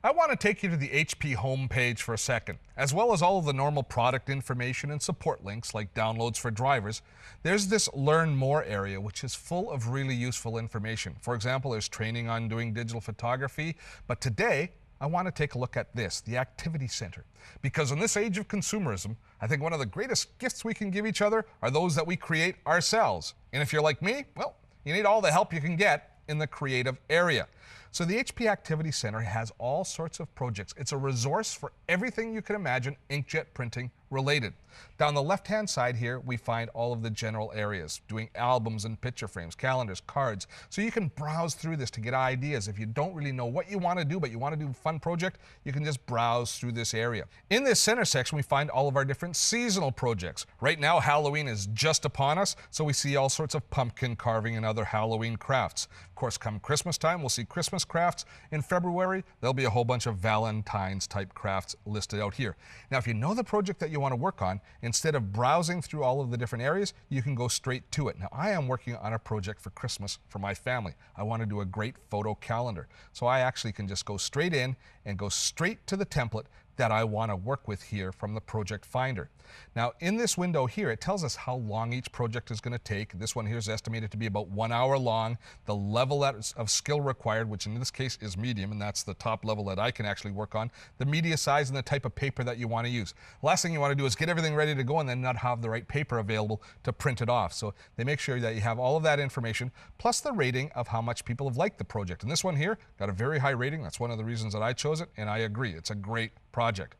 I want to take you to the HP homepage for a second. As well as all of the normal product information and support links like downloads for drivers, there's this Learn More area which is full of really useful information. For example, there's training on doing digital photography, but today I want to take a look at this, the Activity Center. Because in this age of consumerism, I think one of the greatest gifts we can give each other are those that we create ourselves. And if you're like me, well, you need all the help you can get in the creative area. So the HP Activity Center has all sorts of projects. It's a resource for everything you can imagine inkjet printing related. Down the left-hand side here, we find all of the general areas, doing albums and picture frames, calendars, cards. So you can browse through this to get ideas. If you don't really know what you want to do, but you want to do a fun project, you can just browse through this area. In this center section, we find all of our different seasonal projects. Right now, Halloween is just upon us, so we see all sorts of pumpkin carving and other Halloween crafts. Of course, come Christmas time, we'll see Christmas crafts. In February, there'll be a whole bunch of Valentine's type crafts listed out here. Now, if you know the project that you want to work on, instead of browsing through all of the different areas, you can go straight to it. Now, I am working on a project for Christmas for my family. I want to do a great photo calendar. So I actually can just go straight in and go straight to the template that I want to work with here from the Project Finder. Now, in this window here, it tells us how long each project is going to take. This one here is estimated to be about 1 hour long. The level of skill required, which in this case is medium, and that's the top level that I can actually work on, the media size and the type of paper that you want to use. Last thing you want to do is get everything ready to go and then not have the right paper available to print it off. So they make sure that you have all of that information, plus the rating of how much people have liked the project. And this one here got a very high rating. That's one of the reasons that I chose it, and I agree. It's a great project.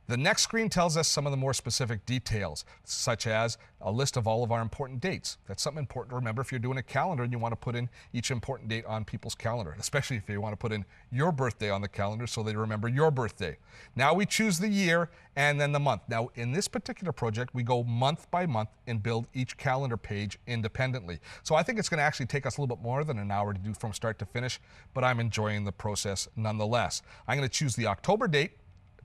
The next screen tells us some of the more specific details, such as a list of all of our important dates. That's something important to remember if you're doing a calendar and you want to put in each important date on people's calendar, especially if you want to put in your birthday on the calendar so they remember your birthday. Now we choose the year and then the month. Now in this particular project, we go month by month and build each calendar page independently. So I think it's going to actually take us a little bit more than an hour to do from start to finish, but I'm enjoying the process nonetheless. I'm going to choose the October date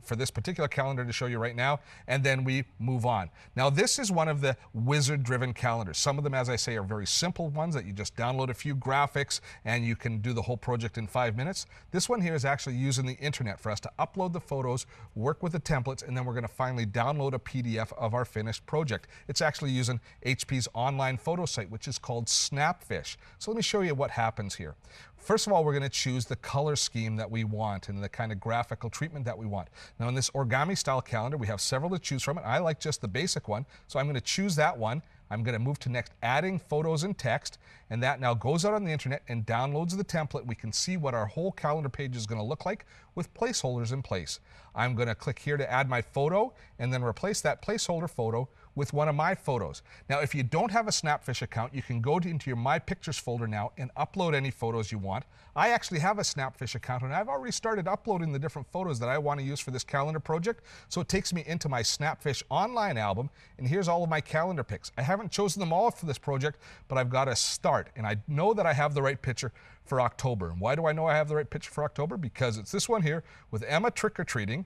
for this particular calendar to show you right now, and then we move on. Now this is one of the wizard-driven calendars. Some of them, as I say, are very simple ones that you just download a few graphics and you can do the whole project in 5 minutes. This one here is actually using the internet for us to upload the photos, work with the templates, and then we're going to finally download a PDF of our finished project. It's actually using HP's online photo site, which is called Snapfish. So let me show you what happens here. First of all, we're going to choose the color scheme that we want and the kind of graphical treatment that we want. Now in this origami style calendar, we have several to choose from. I like just the basic one, so I'm going to choose that one. I'm going to move to next, adding photos and text, and that now goes out on the internet and downloads the template. We can see what our whole calendar page is going to look like with placeholders in place. I'm going to click here to add my photo and then replace that placeholder photo with one of my photos. Now, if you don't have a Snapfish account, you can go into your My Pictures folder now and upload any photos you want. I actually have a Snapfish account, and I've already started uploading the different photos that I want to use for this calendar project. So it takes me into my Snapfish online album, and here's all of my calendar pics. I haven't chosen them all for this project, but I've got to start, and I know that I have the right picture for October. And why do I know I have the right picture for October? Because it's this one here with Emma trick-or-treating,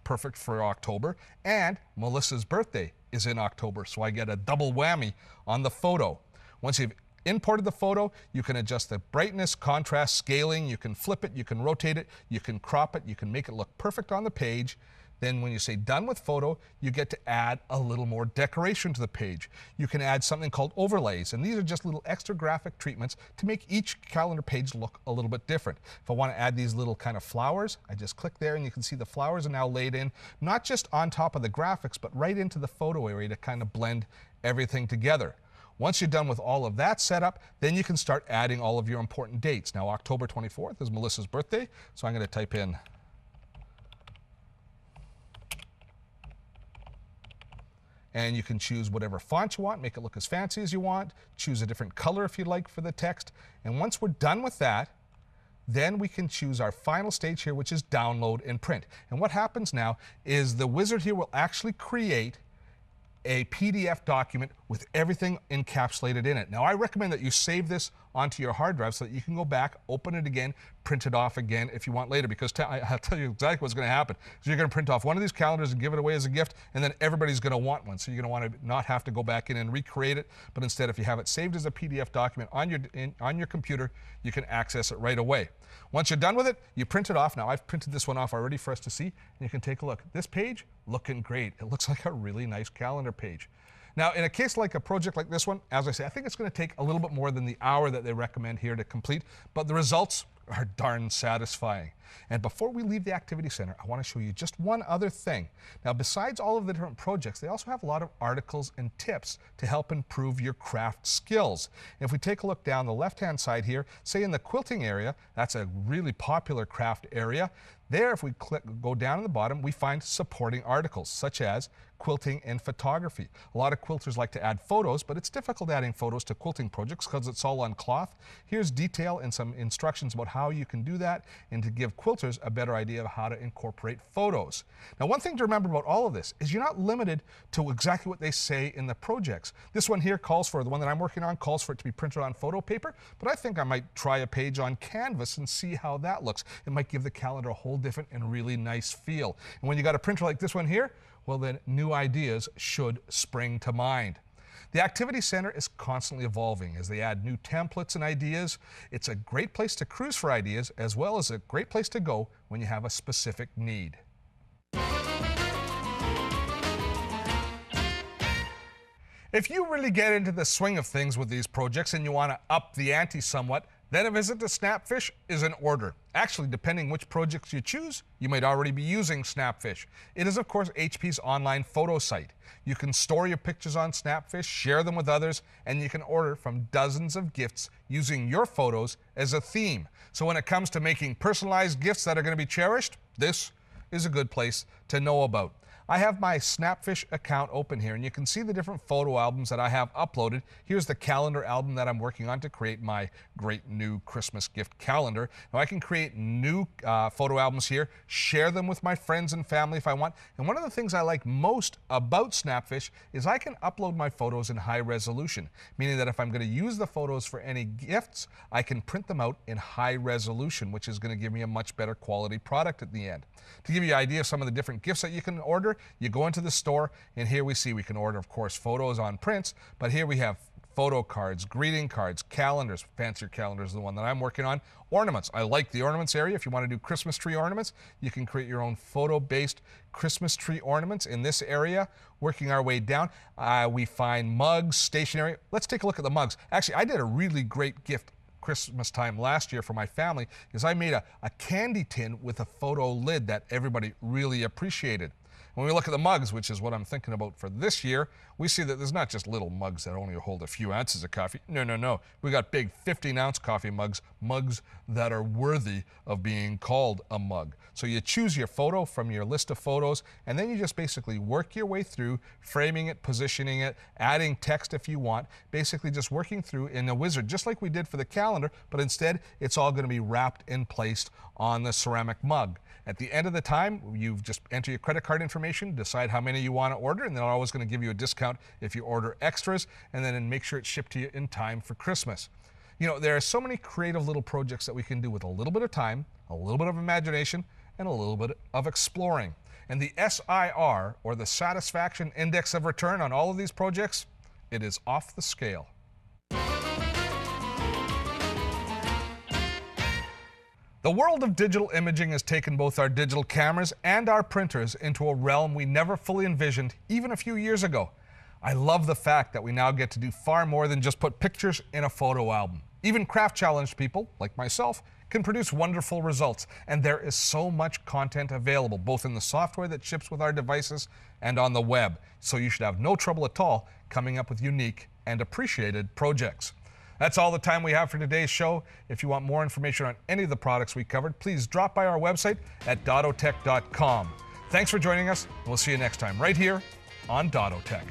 perfect for October, and Melissa's birthday is in October, so I get a double whammy on the photo. Once you've imported the photo, you can adjust the brightness, contrast, scaling, you can flip it, you can rotate it, you can crop it, you can make it look perfect on the page. Then when you say done with photo, you get to add a little more decoration to the page. You can add something called overlays, and these are just little extra graphic treatments to make each calendar page look a little bit different. If I want to add these little kind of flowers, I just click there and you can see the flowers are now laid in, not just on top of the graphics, but right into the photo area to kind of blend everything together. Once you're done with all of that setup, then you can start adding all of your important dates. Now, October 24th is Melissa's birthday, so I'm going to type in and you can choose whatever font you want, make it look as fancy as you want, choose a different color if you like for the text. And once we're done with that, then we can choose our final stage here, which is download and print. And what happens now is the wizard here will actually create a PDF document with everything encapsulated in it. Now, I recommend that you save this onto your hard drive so that you can go back, open it again, print it off again if you want later. Because I'll tell you exactly what's going to happen. So you're going to print off one of these calendars and give it away as a gift, and then everybody's going to want one. So you're going to want to not have to go back in and recreate it, but instead, if you have it saved as a PDF document on your computer, you can access it right away. Once you're done with it, you print it off. Now, I've printed this one off already for us to see, and you can take a look. This page, looking great. It looks like a really nice calendar page. Now, in a case like a project like this one, as I say, I think it's going to take a little bit more than the hour that they recommend here to complete, but the results are darn satisfying. And before we leave the Activity Center, I want to show you just one other thing. Now, besides all of the different projects, they also have a lot of articles and tips to help improve your craft skills. If we take a look down the left-hand side here, say in the quilting area, that's a really popular craft area. There, if we go down to the bottom, we find supporting articles, such as quilting and photography. A lot of quilters like to add photos, but it's difficult adding photos to quilting projects because it's all on cloth. Here's detail and some instructions about how you can do that and to give quilters a better idea of how to incorporate photos. Now, one thing to remember about all of this is you're not limited to exactly what they say in the projects. This one here calls for, the one that I'm working on, calls for it to be printed on photo paper, but I think I might try a page on canvas and see how that looks. It might give the calendar a whole different and really nice feel. And when you got a printer like this one here, well, then new ideas should spring to mind. The Activity Center is constantly evolving as they add new templates and ideas. It's a great place to cruise for ideas, as well as a great place to go when you have a specific need. If you really get into the swing of things with these projects and you want to up the ante somewhat, then a visit to Snapfish is in order. Actually, depending which projects you choose, you might already be using Snapfish. It is, of course, HP's online photo site. You can store your pictures on Snapfish, share them with others, and you can order from dozens of gifts using your photos as a theme. So when it comes to making personalized gifts that are going to be cherished, this is a good place to know about. I have my Snapfish account open here, and you can see the different photo albums that I have uploaded. Here's the calendar album that I'm working on to create my great new Christmas gift calendar. Now, I can create new photo albums here, share them with my friends and family if I want. And one of the things I like most about Snapfish is I can upload my photos in high resolution, meaning that if I'm going to use the photos for any gifts, I can print them out in high resolution, which is going to give me a much better quality product at the end. To give you an idea of some of the different gifts that you can order, you go into the store, and here we see we can order, of course, photos on prints, but here we have photo cards, greeting cards, calendars. Fancier calendars is the one that I'm working on. Ornaments. I like the ornaments area. If you want to do Christmas tree ornaments, you can create your own photo-based Christmas tree ornaments in this area. Working our way down, we find mugs, stationery. Let's take a look at the mugs. Actually, I did a really great gift Christmas time last year for my family is I made a candy tin with a photo lid that everybody really appreciated. When we look at the mugs, which is what I'm thinking about for this year, we see that there's not just little mugs that only hold a few ounces of coffee. No. We got big 15-ounce coffee mugs, mugs that are worthy of being called a mug. So you choose your photo from your list of photos, and then you just basically work your way through, framing it, positioning it, adding text if you want, basically just working through in a wizard, just like we did for the calendar, but instead it's all going to be wrapped and placed on the ceramic mug. At the end of the time, you just enter your credit card information, decide how many you want to order, and they're always going to give you a discount if you order extras, and then make sure it's shipped to you in time for Christmas. You know, there are so many creative little projects that we can do with a little bit of time, a little bit of imagination, and a little bit of exploring. And the SIR, or the Satisfaction Index of Return on all of these projects, it is off the scale. The world of digital imaging has taken both our digital cameras and our printers into a realm we never fully envisioned even a few years ago. I love the fact that we now get to do far more than just put pictures in a photo album. Even craft challenged people, like myself, can produce wonderful results, and there is so much content available, both in the software that ships with our devices and on the web. So you should have no trouble at all coming up with unique and appreciated projects. That's all the time we have for today's show. If you want more information on any of the products we covered, please drop by our website at dottotech.com. Thanks for joining us, and we'll see you next time right here on Dotto Tech.